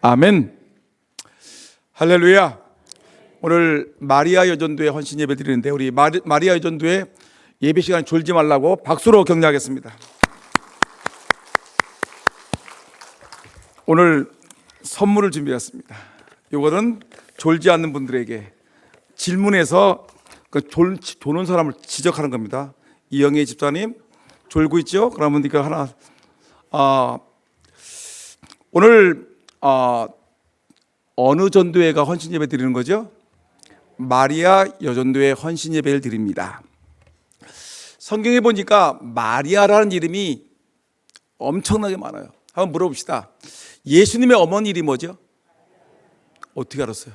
아멘. 할렐루야. 오늘 마리아 여전도회 헌신 예배 드리는데 우리 마리아 여전도회 예배 시간 졸지 말라고 박수로 격려하겠습니다. 오늘 선물을 준비했습니다. 이거는 졸지 않는 분들에게 질문해서 조는 사람을 지적하는 겁니다. 이영애 집사님 졸고 있죠? 그러면 이거 하나 오늘 어느 전도회가 헌신 예배 드리는 거죠? 마리아 여전도회 헌신 예배를 드립니다. 성경에 보니까 마리아라는 이름이 엄청나게 많아요. 한번 물어봅시다. 예수님의 어머니 이름이 뭐죠? 어떻게 알았어요?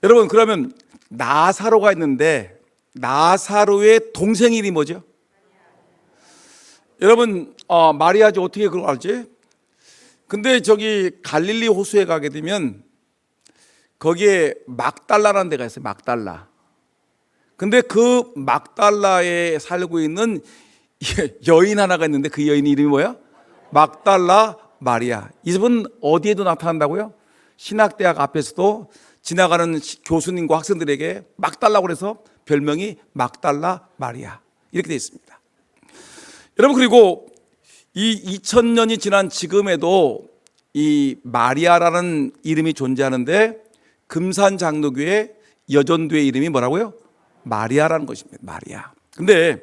여러분, 그러면 나사로가 있는데 나사로의 동생 이름이 뭐죠? 여러분, 마리아지 어떻게 그걸 알지? 근데 저기 갈릴리 호수에 가게 되면 거기에 막달라라는 데가 있어요. 막달라. 근데 그 막달라에 살고 있는 여인 하나가 있는데 그 여인 이름이 뭐야? 막달라 마리아. 이분은 어디에도 나타난다고요? 신학대학 앞에서도 지나가는 교수님과 학생들에게 막달라고 그래서 별명이 막달라 마리아 이렇게 되어 있습니다. 여러분, 그리고 이 2000년이 지난 지금에도 이 마리아라는 이름이 존재하는데 금산 장로교회 여전도의 이름이 뭐라고요? 마리아라는 것입니다. 마리아. 근데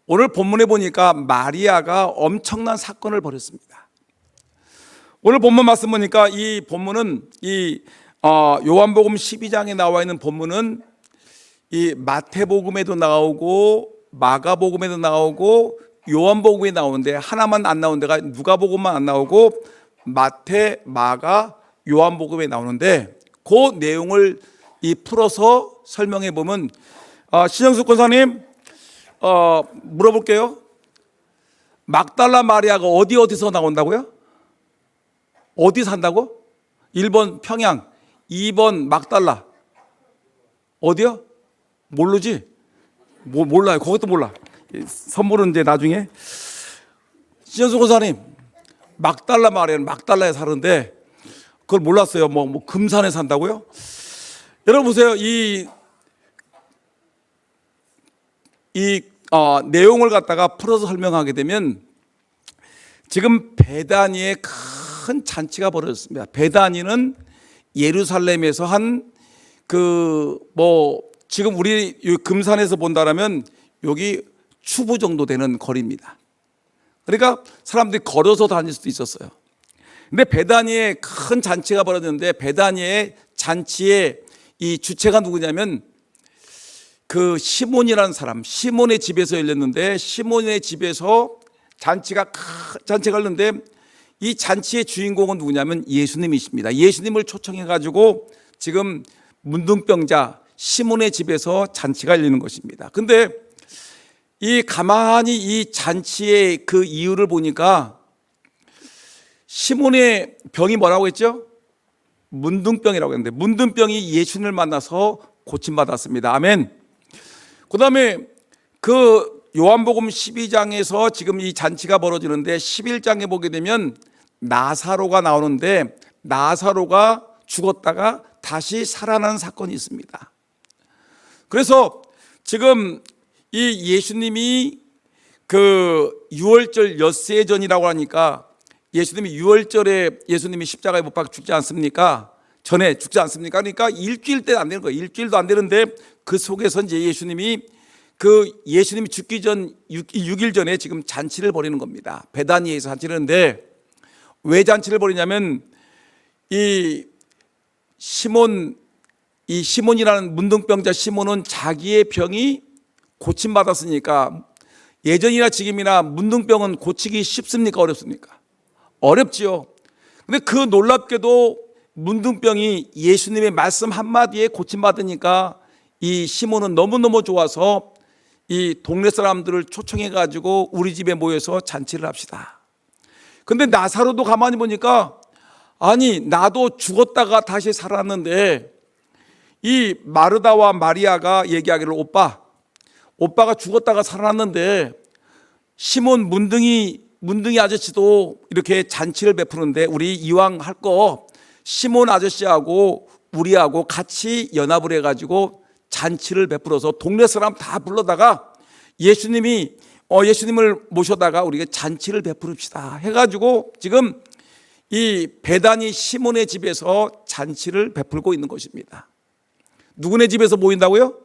오늘 본문에 보니까 마리아가 엄청난 사건을 벌였습니다. 오늘 본문 말씀 보니까 이 본문은 요한복음 12장에 나와 있는 본문은 이 마태복음에도 나오고 마가복음에도 나오고 요한복음에 나오는데 하나만 안 나온 데가 누가복음만 안 나오고 마태, 마가, 요한복음에 나오는데 그 내용을 풀어서 설명해 보면 신영숙 권사님 물어볼게요. 막달라 마리아가 어디서 나온다고요? 어디 산다고? 1번 평양, 2번 막달라. 어디요? 모르지? 몰라요. 그것도 몰라. 선물은 이제 나중에. 신현수 권사님, 막달라 마리아는 막달라에 사는데 그걸 몰랐어요. 뭐 금산에 산다고요? 여러분 보세요. 이 내용을 갖다가 풀어서 설명하게 되면 지금 베다니에 큰 잔치가 벌어졌습니다. 베다니는 예루살렘에서 한 지금 우리 금산에서 본다라면 여기 추부 정도 되는 거리입니다. 그러니까 사람들이 걸어서 다닐 수도 있었어요. 근데 베다니에 큰 잔치가 벌어졌는데 베다니의 잔치의 이 주체가 누구냐면 그 시몬이라는 사람, 시몬의 집에서 열렸는데 시몬의 집에서 잔치가 열렸는데 이 잔치의 주인공은 누구냐면 예수님이십니다. 예수님을 초청해 가지고 지금 문둥병자 시몬의 집에서 잔치가 열리는 것입니다. 근데 가만히 이 잔치의 그 이유를 보니까 시몬의 병이 뭐라고 했죠? 문둥병이라고 했는데 문둥병이 예수님을 만나서 고침받았습니다. 아멘. 그 다음에 그 요한복음 12장에서 지금 이 잔치가 벌어지는데 11장에 보게 되면 나사로가 나오는데 나사로가 죽었다가 다시 살아나는 사건이 있습니다. 그래서 지금 이 예수님이 그 유월절 엿새 전이라고 하니까 예수님이 유월절에 예수님이 십자가에 못 박혀 죽지 않습니까? 전에 죽지 않습니까? 그러니까 일주일 때 안 되는 거예요. 일주일도 안 되는데 그 속에서 이제 예수님이 죽기 전 6일 전에 지금 잔치를 벌이는 겁니다. 베다니에서 잔치를 하는데 왜 잔치를 벌이냐면 시몬이라는 문둥병자 시몬은 자기의 병이 고침받았으니까 예전이나 지금이나 문둥병은 고치기 쉽습니까? 어렵습니까? 어렵지요. 근데 그 놀랍게도 문둥병이 예수님의 말씀 한마디에 고침받으니까 이 시몬은 너무너무 좋아서 이 동네 사람들을 초청해 가지고 우리 집에 모여서 잔치를 합시다. 근데 나사로도 가만히 보니까 아니 나도 죽었다가 다시 살았는데 이 마르다와 마리아가 얘기하기를 오빠가 죽었다가 살아났는데 시몬 문둥이 아저씨도 이렇게 잔치를 베푸는데 우리 이왕 할 거 시몬 아저씨하고 우리하고 같이 연합을 해가지고 잔치를 베풀어서 동네 사람 다 불러다가 예수님을 모셔다가 우리가 잔치를 베풀읍시다 해가지고 지금 이 베다니 시몬의 집에서 잔치를 베풀고 있는 것입니다. 누구네 집에서 모인다고요?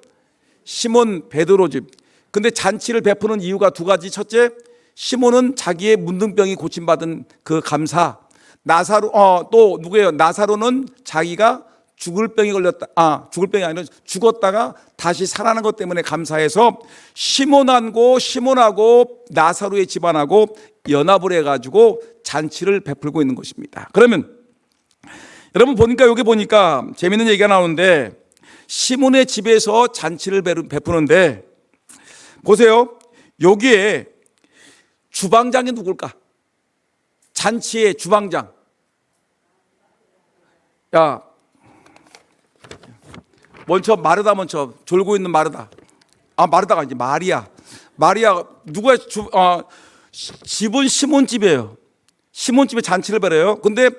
시몬 베드로 집. 근데 잔치를 베푸는 이유가 두 가지. 첫째, 시몬은 자기의 문둥병이 고침받은 그 감사. 또 누구예요? 나사로는 자기가 죽을 병이 아니라 죽었다가 다시 살아난 것 때문에 감사해서 시몬하고 나사로의 집안하고 연합을 해가지고 잔치를 베풀고 있는 것입니다. 그러면 여러분 여기 보니까 재밌는 얘기가 나오는데 시몬의 집에서 잔치를 베푸는데 보세요. 여기에 주방장이 누굴까? 잔치의 주방장. 야, 마르다 졸고 있는 마르다. 마르다가 아니지, 마리아. 누가 집은 시몬 집이에요. 시몬 집에 잔치를 벌여요. 근데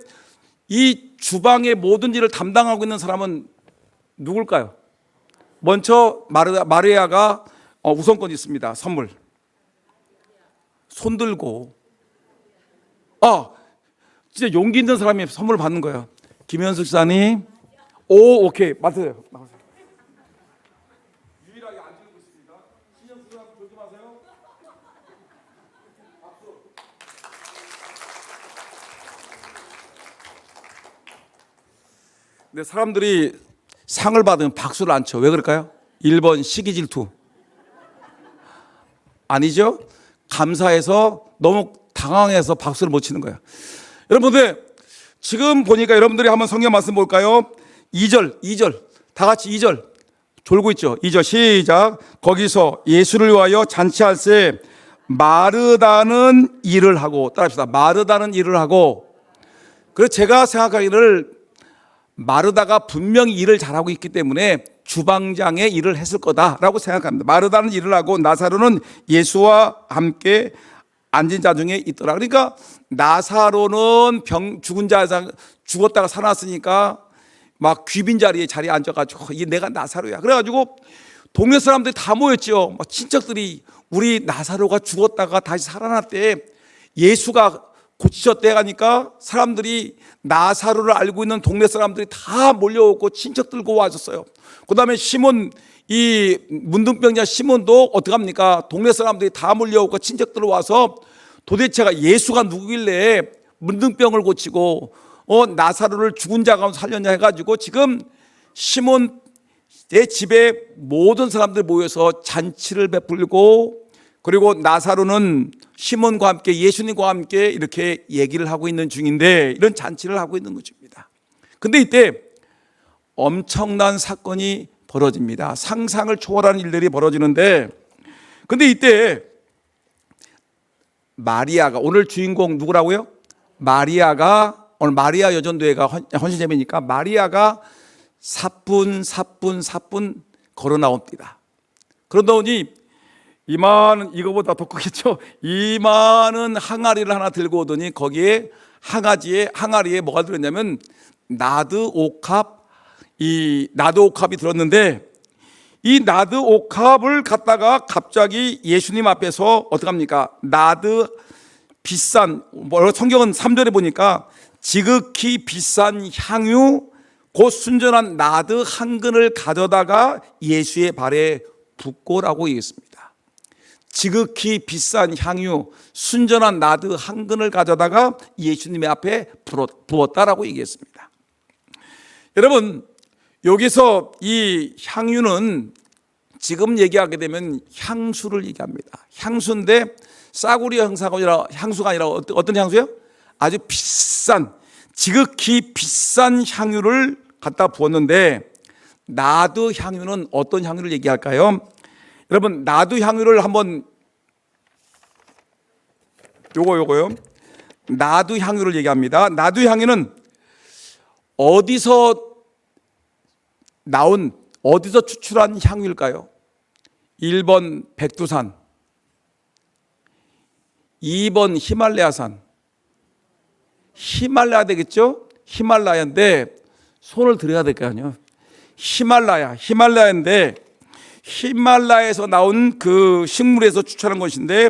이 주방의 모든 일을 담당하고 있는 사람은 누굴까요? 먼저 마리아가 우선권이 있습니다. 선물. 손 들고. 진짜 용기 있는 사람이 선물을 받는 거예요. 김현숙 사님. 오케이. 맞아요. 유일하게 안 들고 있습니다. 신현숙 사람 조심하세요. 박수. 근데 사람들이 상을 받으면 박수를 안 쳐. 왜 그럴까요? 1번 시기 질투. 아니죠? 감사해서 너무 당황해서 박수를 못 치는 거예요. 여러분들 지금 보니까 여러분들이 한번 성경 말씀 볼까요? 2절 다 같이 2절 졸고 있죠. 2절 시작. 거기서 예수를 위하여 잔치할 새 마르다는 일을 하고, 따라합시다. 마르다는 일을 하고. 그래서 제가 생각하기를 마르다가 분명히 일을 잘하고 있기 때문에 주방장의 일을 했을 거다라고 생각합니다. 마르다는 일을 하고 나사로는 예수와 함께 앉은 자 중에 있더라. 그러니까 나사로는 죽은 자 죽었다가 살아났으니까 막 귀빈 자리에 앉아가지고 이게 내가 나사로야. 그래가지고 동네 사람들이 다 모였죠. 막 친척들이 우리 나사로가 죽었다가 다시 살아났대. 예수가 고치셨대 하니까 사람들이 나사로를 알고 있는 동네 사람들이 다 몰려오고 친척 들고 와줬어요. 그 다음에 시몬, 이 문둥병자 시몬도 어떡합니까? 동네 사람들이 다 몰려오고 친척들 와서 도대체가 예수가 누구길래 문둥병을 고치고 나사로를 죽은 자 가운데 살렸냐 해가지고 지금 시몬의 집에 모든 사람들이 모여서 잔치를 베풀고, 그리고 나사로는 시몬과 함께 예수님과 함께 이렇게 얘기를 하고 있는 중인데 이런 잔치를 하고 있는 것입니다. 근데 이때 엄청난 사건이 벌어집니다. 상상을 초월하는 일들이 벌어지는데, 근데 이때 마리아가, 오늘 주인공 누구라고요? 마리아가, 오늘 마리아 여전도회가 헌신제매니까 마리아가 사뿐 걸어 나옵니다. 그러다 보니 이거보다 더 크겠죠? 이만한 항아리를 하나 들고 오더니 거기에 항아리에 뭐가 들었냐면 나드 옥합이 들었는데, 이 나드 옥합을 갖다가 갑자기 예수님 앞에서 어떡합니까? 비싼, 성경은 3절에 보니까 지극히 비싼 향유 곧 순전한 나드 한 근을 가져다가 예수의 발에 붓고라고 얘기했습니다. 지극히 비싼 향유, 순전한 나드 한 근을 가져다가 예수님의 앞에 부었다라고 얘기했습니다. 여러분, 여기서 이 향유는 지금 얘기하게 되면 향수를 얘기합니다. 향수인데 싸구려 향수가 아니라 어떤 향수예요? 아주 비싼, 지극히 비싼 향유를 갖다 부었는데, 나드 향유는 어떤 향유를 얘기할까요? 여러분, 나드 향유를 한번 요거요. 나드 향유를 얘기합니다. 나드 향유는 어디서 추출한 향유일까요? 1번 백두산, 2번 히말라야산. 히말라야 되겠죠? 히말라야인데 손을 들어야 될 거 아니에요. 히말라야인데 히말라야에서 나온 그 식물에서 추출한 것인데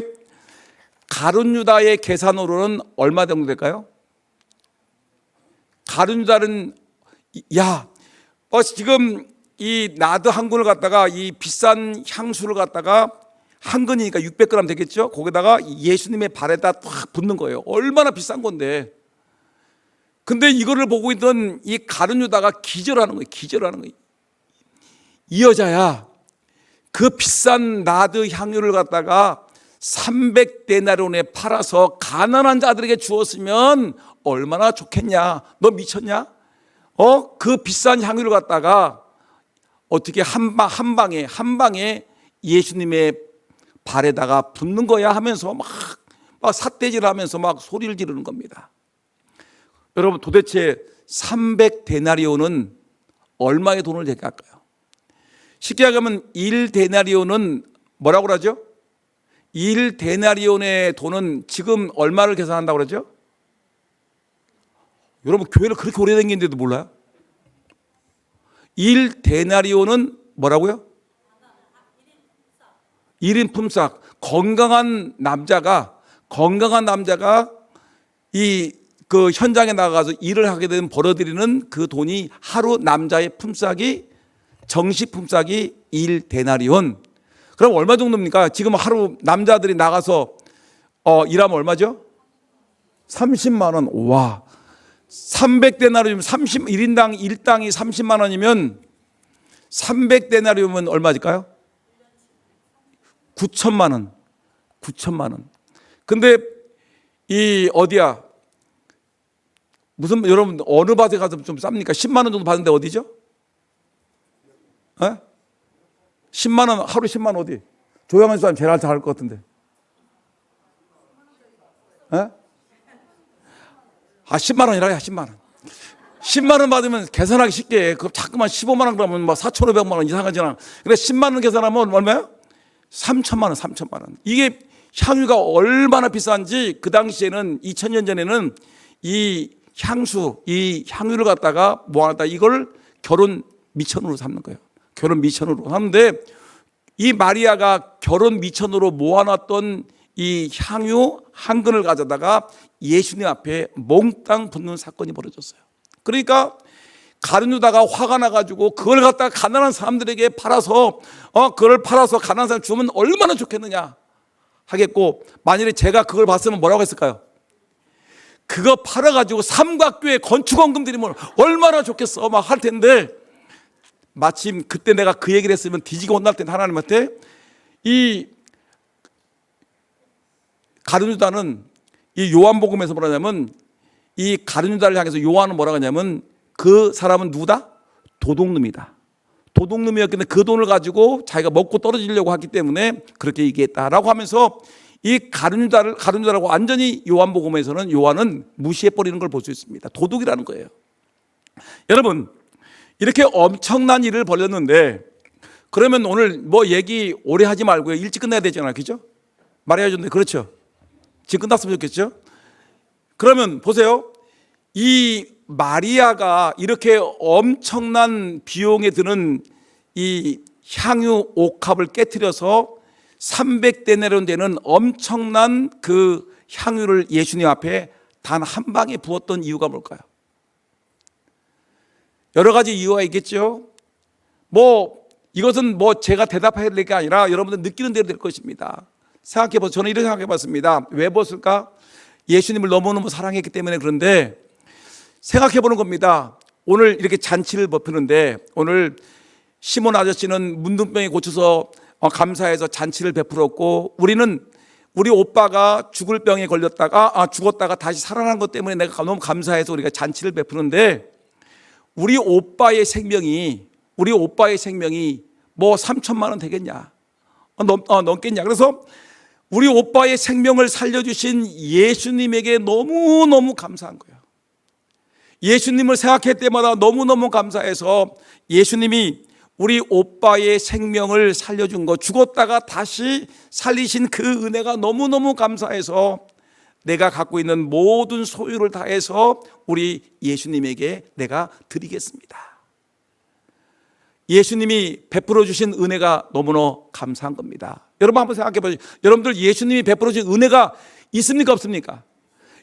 가룟 유다의 계산으로는 얼마 정도 될까요? 가룟 유다는 지금 이 나드 한 근을 갖다가 이 비싼 향수를 갖다가 한 근이니까 600g 되겠죠? 거기다가 예수님의 발에다 딱 붓는 거예요. 얼마나 비싼 건데. 근데 이거를 보고 있던 이 가룟 유다가 기절하는 거예요. 이 여자야, 그 비싼 나드 향유를 갖다가 300데나리온에 팔아서 가난한 자들에게 주었으면 얼마나 좋겠냐. 너 미쳤냐? 그 비싼 향유를 갖다가 어떻게 한 방에 예수님의 발에다가 붓는 거야 하면서 막 삿대질 하면서 막 소리를 지르는 겁니다. 여러분, 도대체 300데나리온은 얼마의 돈을 될까요? 쉽게 얘기하면 1데나리온은 뭐라고 그러죠? 1데나리온의 돈은 지금 얼마를 계산한다고 그러죠? 여러분, 교회를 그렇게 오래 다니는데도 몰라요? 1데나리온은 뭐라고요? 1인 품삯. 건강한 남자가 그 현장에 나가서 일을 하게 되면 벌어들이는 그 돈이 하루 남자의 품삯이 정식 품삯이 1데나리온. 그럼 얼마 정도입니까? 지금 하루 남자들이 나가서 일하면 얼마죠? 30만 원. 와. 300데나리온 1인당 일당이 30만 원이면 300데나리온은 얼마일까요? 9천만 원. 9천만 원. 근데 이 어디야? 무슨 여러분 어느 밭에 가서 좀 쌉니까? 10만 원 정도 받는데 어디죠? 10만 원 하루 10만 원 어디? 조용한 사람 제일 잘 알 것 같은데. 10만 원이라 10만 원. 10만 원 받으면 계산하기 쉽게 그 자꾸만 15만 원 그러면 막 4,500만 원 이상하잖아. 근데 10만 원 계산하면 얼마예요? 3천만 원. 이게 향유가 얼마나 비싼지 그 당시에는 2000년 전에는 이 향유를 갖다가 모아놨다 이걸 결혼 미천으로 삼는 거예요. 결혼 미천으로 하는데 이 마리아가 결혼 미천으로 모아놨던 이 향유 한 근을 가져다가 예수님 앞에 몽땅 붓는 사건이 벌어졌어요. 그러니까 가룟 유다가 화가 나가지고 그걸 갖다가 가난한 사람들에게 팔아서 그걸 팔아서 가난한 사람 주면 얼마나 좋겠느냐 하겠고, 만일에 제가 그걸 봤으면 뭐라고 했을까요? 그거 팔아가지고 삼각교회 건축원금 드리면 얼마나 좋겠어 막 할 텐데, 마침 그때 내가 그 얘기를 했으면 뒤지게 혼날 텐데 하나님한테 이 가룟 유다는 이 요한복음에서 뭐라냐면 이 가룟 유다를 향해서 요한은 뭐라고 하냐면 그 사람은 누구다? 도둑놈이다. 도둑놈이었기 때문에 그 돈을 가지고 자기가 먹고 떨어지려고 했기 때문에 그렇게 얘기했다라고 하면서 이 가룟 유다라고 완전히 요한복음에서는 요한은 무시해버리는 걸 볼 수 있습니다. 도둑이라는 거예요. 여러분, 이렇게 엄청난 일을 벌였는데 그러면 오늘 뭐 얘기 오래 하지 말고요. 일찍 끝내야 되잖아요. 그죠? 말해야죠. 그렇죠? 지금 끝났으면 좋겠죠? 그러면 보세요. 이 마리아가 이렇게 엄청난 비용에 드는 이 향유 옥합을 깨트려서 300데나리온 되는 엄청난 그 향유를 예수님 앞에 단 한 방에 부었던 이유가 뭘까요? 여러 가지 이유가 있겠죠. 이것은 제가 대답해야 될 게 아니라 여러분들 느끼는 대로 될 것입니다. 생각해보세요. 저는 이렇게 생각해봤습니다. 왜 벗을까? 예수님을 너무너무 사랑했기 때문에. 그런데 생각해보는 겁니다. 오늘 이렇게 잔치를 베푸는데 오늘 시몬 아저씨는 문둥병에 고쳐서 감사해서 잔치를 베풀었고, 우리 오빠가 죽을 병에 걸렸다가 죽었다가 다시 살아난 것 때문에 내가 너무 감사해서 우리가 잔치를 베푸는데, 우리 오빠의 생명이 3천만 원 되겠냐? 넘겠냐? 그래서 우리 오빠의 생명을 살려주신 예수님에게 너무너무 감사한 거예요. 예수님을 생각할 때마다 너무너무 감사해서 예수님이 우리 오빠의 생명을 살려준 거, 죽었다가 다시 살리신 그 은혜가 너무너무 감사해서 내가 갖고 있는 모든 소유를 다해서 우리 예수님에게 내가 드리겠습니다. 예수님이 베풀어 주신 은혜가 너무나 감사한 겁니다. 여러분 한번 생각해 보세요. 여러분들 예수님이 베풀어 주신 은혜가 있습니까 없습니까?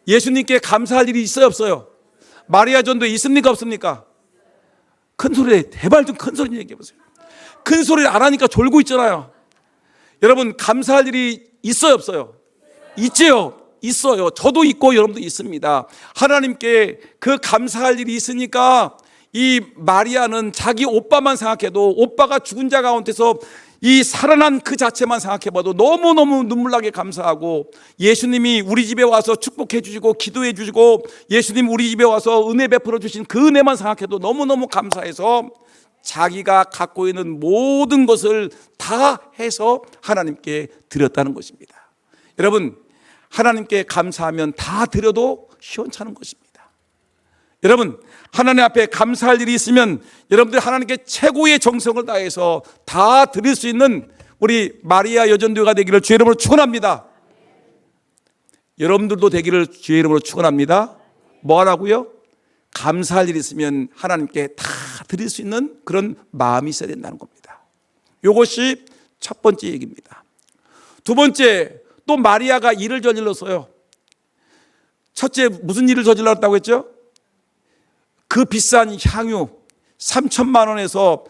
예수님께 감사할 일이 있어요 없어요? 마리아 전도에 있습니까 없습니까? 큰 소리에 제발 좀 큰 소리 얘기해 보세요. 큰 소리를 안 하니까 졸고 있잖아요. 여러분 감사할 일이 있어요 없어요? 있지요. 있어요. 저도 있고 여러분도 있습니다. 하나님께 그 감사할 일이 있으니까 이 마리아는 자기 오빠만 생각해도, 오빠가 죽은 자 가운데서 이 살아난 그 자체만 생각해봐도 너무너무 눈물나게 감사하고, 예수님이 우리 집에 와서 축복해 주시고 기도해 주시고 예수님 우리 집에 와서 은혜 베풀어 주신 그 은혜만 생각해도 너무너무 감사해서 자기가 갖고 있는 모든 것을 다 해서 하나님께 드렸다는 것입니다. 여러분 하나님께 감사하면 다 드려도 시원찮은 것입니다. 여러분 하나님 앞에 감사할 일이 있으면 여러분들 하나님께 최고의 정성을 다해서 다 드릴 수 있는 우리 마리아 여전도가 되기를 주의 이름으로 축원합니다. 여러분들도 되기를 주의 이름으로 축원합니다. 뭐 하라고요? 감사할 일이 있으면 하나님께 다 드릴 수 있는 그런 마음이 있어야 된다는 겁니다. 이것이 첫 번째 얘기입니다. 두 번째, 또 마리아가 일을 저질렀어요. 첫째 무슨 일을 저질렀다고 했죠? 그 비싼 향유 3천만 원에서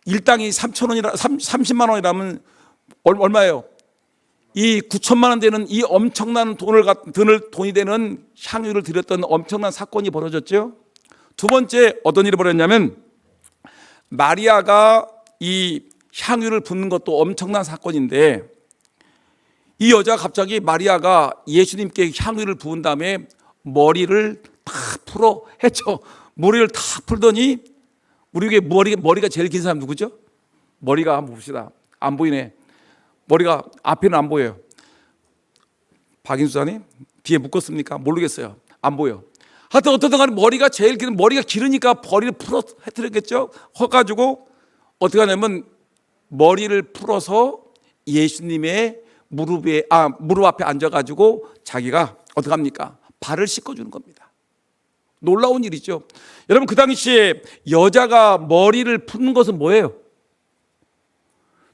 일당이 30만 원이라면 얼마예요? 이 9천만 원 되는 이 엄청난 돈이 되는 향유를 드렸던 엄청난 사건이 벌어졌죠. 두 번째 어떤 일이 벌어졌냐면, 마리아가 이 향유를 붓는 것도 엄청난 사건인데, 이 여자가 갑자기 마리아가 예수님께 향유를 부은 다음에 머리를 다 풀어 했죠. 머리를 다 풀더니, 우리 교회 머리가 제일 긴 사람 누구죠? 머리가 한번 봅시다. 안 보이네. 머리가 앞에는 안 보여요. 박인수사님 뒤에 묶었습니까? 모르겠어요. 안 보여. 하여튼 어떻든 간에 머리가 제일 긴, 머리가 길으니까 머리를 풀어 해드렸겠죠. 해가지고 어떻게 하냐면 머리를 풀어서 예수님의 무릎 앞에 앉아가지고 자기가 어떻게 합니까? 발을 씻어주는 겁니다. 놀라운 일이죠. 여러분 그 당시에 여자가 머리를 푸는 것은 뭐예요?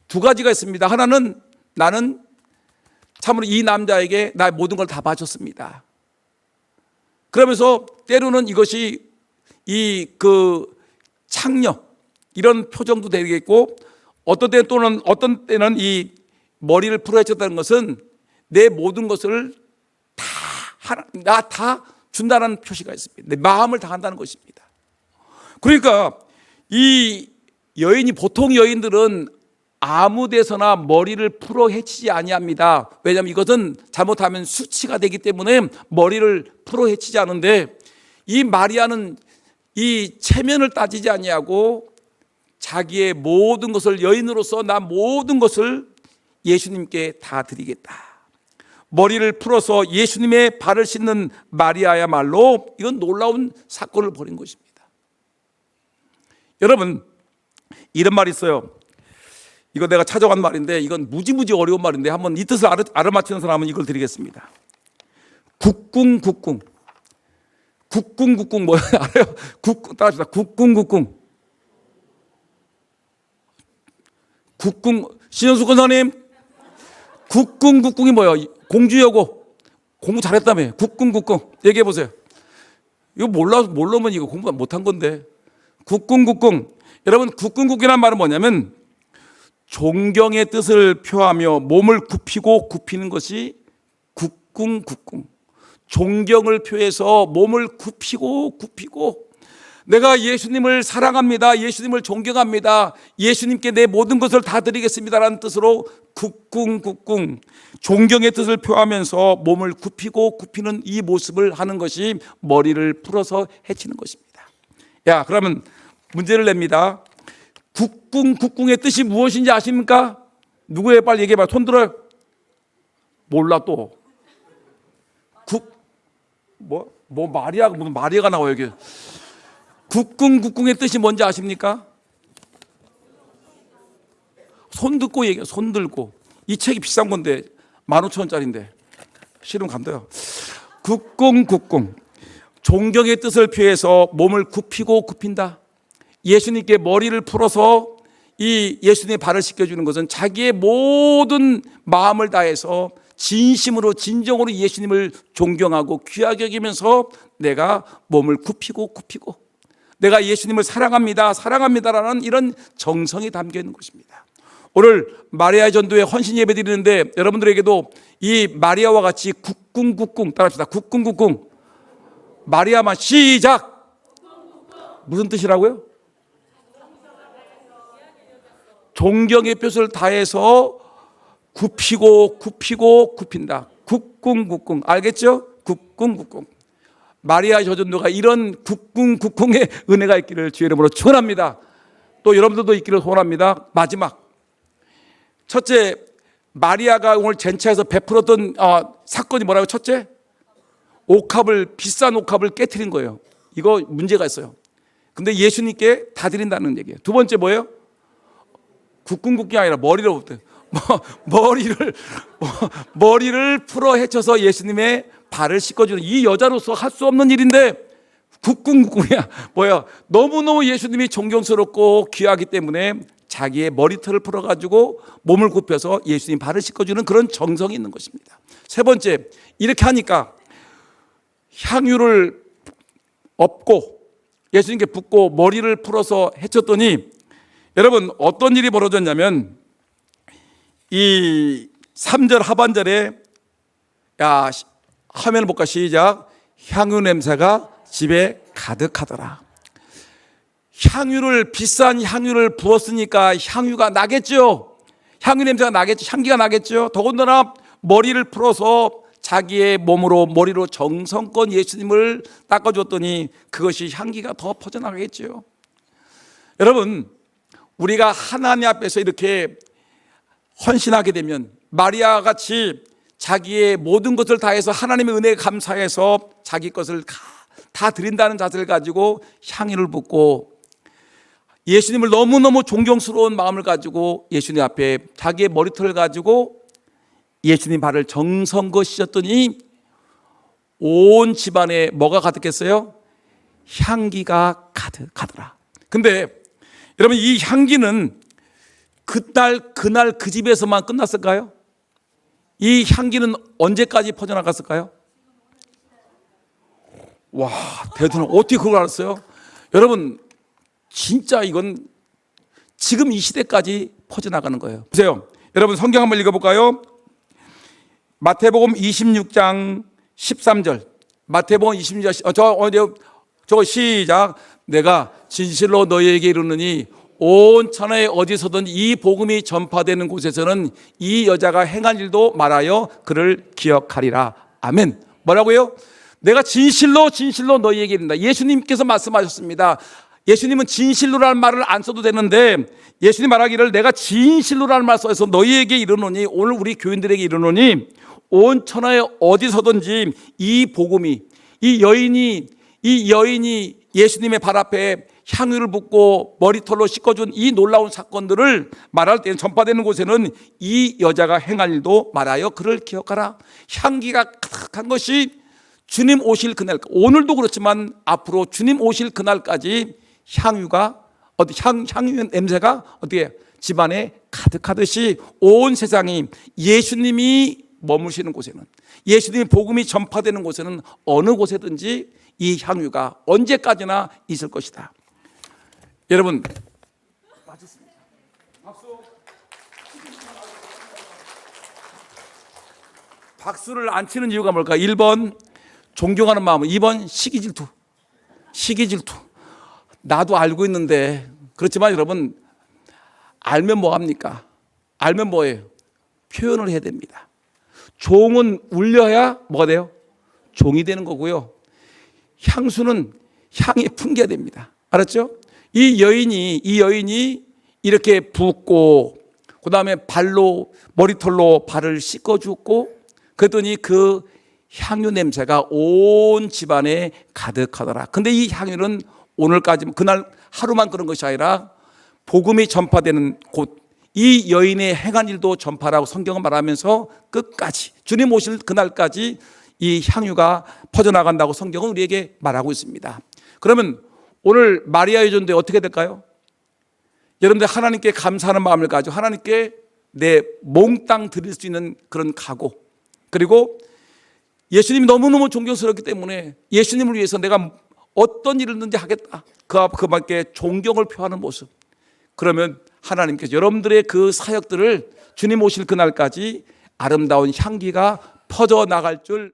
두 가지가 있습니다. 하나는, 나는 참으로 이 남자에게 나의 모든 걸 다 바쳤습니다. 그러면서 때로는 이것이 창녀 이런 표정도 되겠고, 어떤 때는 이 머리를 풀어헤쳤다는 것은 내 모든 것을 다 준다는 표시가 있습니다. 내 마음을 다한다는 것입니다. 그러니까 이 여인이, 보통 여인들은 아무 데서나 머리를 풀어 헤치지 아니합니다. 왜냐하면 이것은 잘못하면 수치가 되기 때문에 머리를 풀어 헤치지 않은데, 이 마리아는 이 체면을 따지지 아니하고 자기의 모든 것을, 여인으로서 나 모든 것을 예수님께 다 드리겠다. 머리를 풀어서 예수님의 발을 씻는 마리아야말로 이건 놀라운 사건을 벌인 것입니다. 여러분 이런 말이 있어요. 이거 내가 찾아간 말인데 이건 무지무지 어려운 말인데 한번 이 뜻을 알아맞히는 사람은 이걸 드리겠습니다. 국궁국궁 뭐야 알아요? 따라합시다. 국궁국궁. 신현숙 권사님, 국궁국궁이 뭐예요? 공주여고. 공부 잘했다며. 국궁국궁 얘기해 보세요. 이거 모르면 이거 공부 못한 건데. 국궁국궁. 여러분 국궁국이라는 말은 뭐냐면 존경의 뜻을 표하며 몸을 굽히는 것이 국궁국궁. 존경을 표해서 몸을 굽히고 내가 예수님을 사랑합니다. 예수님을 존경합니다. 예수님께 내 모든 것을 다 드리겠습니다라는 뜻으로 국궁국궁, 존경의 뜻을 표하면서 몸을 굽히는 이 모습을 하는 것이 머리를 풀어서 헤치는 것입니다. 야, 그러면 문제를 냅니다. 국궁의 뜻이 무엇인지 아십니까? 누구예요? 빨리 얘기해봐. 손 들어요. 몰라 또. 무슨 마리아가 나와요 여기. 국궁의 뜻이 뭔지 아십니까? 손 듣고 얘기해. 손 들고. 이 책이 비싼 건데 15,000원짜리인데 싫으면 간대요. 국궁. 존경의 뜻을 표해서 몸을 굽히고 굽힌다. 예수님께 머리를 풀어서 이 예수님의 발을 씻겨주는 것은 자기의 모든 마음을 다해서 진심으로 진정으로 예수님을 존경하고 귀하게 여기면서 내가 몸을 굽히고 내가 예수님을 사랑합니다라는 이런 정성이 담겨 있는 것입니다. 오늘 마리아 전도회 헌신 예배 드리는데 여러분들에게도 이 마리아와 같이 국궁 따라합시다. 국궁 마리아만 시작. 무슨 뜻이라고요? 존경의 뜻을 다해서 굽힌다. 국궁 알겠죠? 국궁 마리아 저전도가 이런 국궁의 은혜가 있기를 주의 이름으로 축원합니다. 또 여러분들도 있기를 소원합니다. 마지막 첫째, 마리아가 오늘 젠차에서 베풀었던 사건이 뭐라고? 첫째, 비싼 옥합을 깨트린 거예요. 이거 문제가 있어요. 근데 예수님께 다 드린다는 얘기예요. 두 번째 뭐예요? 국궁이 아니라 머리를 풀어 헤쳐서 예수님의 발을 씻겨주는, 이 여자로서 할 수 없는 일인데 국궁이야. 뭐야? 너무너무 예수님이 존경스럽고 귀하기 때문에 자기의 머리털을 풀어가지고 몸을 굽혀서 예수님 발을 씻겨주는 그런 정성이 있는 것입니다. 세 번째, 이렇게 하니까 향유를 엎고 예수님께 붓고 머리를 풀어서 헤쳤더니 여러분 어떤 일이 벌어졌냐면 이 3절 하반절에 화면을 볼까? 시작. 향유 냄새가 집에 가득하더라. 비싼 향유를 부었으니까 향유가 나겠죠. 향유 냄새가 나겠죠. 향기가 나겠죠. 더군다나 머리를 풀어서 자기의 머리로 정성껏 예수님을 닦아줬더니 그것이 향기가 더 퍼져나가겠죠. 여러분, 우리가 하나님 앞에서 이렇게 헌신하게 되면 마리아 같이 자기의 모든 것을 다해서 하나님의 은혜에 감사해서 자기 것을 다 드린다는 자세를 가지고 향유를 붓고 예수님을 너무너무 존경스러운 마음을 가지고 예수님 앞에 자기의 머리털을 가지고 예수님 발을 정성껏 씻었더니 온 집안에 뭐가 가득했어요? 향기가 가득하더라. 근데 여러분, 이 향기는 그날 그 집에서만 끝났을까요? 이 향기는 언제까지 퍼져나갔을까요? 와, 대단해. 어떻게 그걸 알았어요? 여러분, 진짜 이건 지금 이 시대까지 퍼져나가는 거예요. 보세요. 여러분, 성경 한번 읽어볼까요? 마태복음 26장 13절. 마태복음 26장, 저거 시작. 내가 진실로 너희에게 이르노니 온 천하에 어디서든 이 복음이 전파되는 곳에서는 이 여자가 행한 일도 말하여 그를 기억하리라. 아멘. 뭐라고요? 내가 진실로 너희에게 이른다. 예수님께서 말씀하셨습니다. 예수님은 진실로라는 말을 안 써도 되는데 예수님 말하기를 내가 진실로라는 말을 써서 너희에게 이르노니, 오늘 우리 교인들에게 이르노니 온 천하에 어디서든지 이 복음이, 이 여인이 예수님의 발 앞에 향유를 붓고 머리털로 씻어준 이 놀라운 사건들을 말할 때 전파되는 곳에는 이 여자가 행할 일도 말하여 그를 기억하라. 향기가 가득한 것이 주님 오실 그날, 오늘도 그렇지만 앞으로 주님 오실 그날까지 향유 냄새가 어떻게 집안에 가득하듯이 온 세상이 예수님이 머무시는 곳에는, 예수님의 복음이 전파되는 곳에는 어느 곳에든지 이 향유가 언제까지나 있을 것이다. 여러분, 맞았습니다. 박수. 박수를 안 치는 이유가 뭘까? 1번 존경하는 마음, 2번 시기질투. 나도 알고 있는데, 그렇지만 여러분, 알면 뭐합니까? 알면 뭐예요? 표현을 해야 됩니다. 종은 울려야 뭐가 돼요? 종이 되는 거고요. 향수는 향이 풍겨야 됩니다. 알았죠? 이 여인이 이렇게 붓고 그 다음에 머리털로 발을 씻어주고 그랬더니 그 향유 냄새가 온 집안에 가득하더라. 근데 이 향유는 오늘까지, 그날 하루만 그런 것이 아니라 복음이 전파되는 곳, 이 여인의 행한 일도 전파라고 성경은 말하면서 끝까지 주님 오실 그날까지 이 향유가 퍼져나간다고 성경은 우리에게 말하고 있습니다. 그러면 오늘 마리아의 전도에 어떻게 될까요? 여러분들 하나님께 감사하는 마음을 가지고 하나님께 내 몽땅 드릴 수 있는 그런 각오, 그리고 예수님이 너무너무 존경스럽기 때문에 예수님을 위해서 내가 어떤 일을든지 하겠다, 그밖에 존경을 표하는 모습. 그러면 하나님께서 여러분들의 그 사역들을 주님 오실 그날까지 아름다운 향기가 퍼져나갈 줄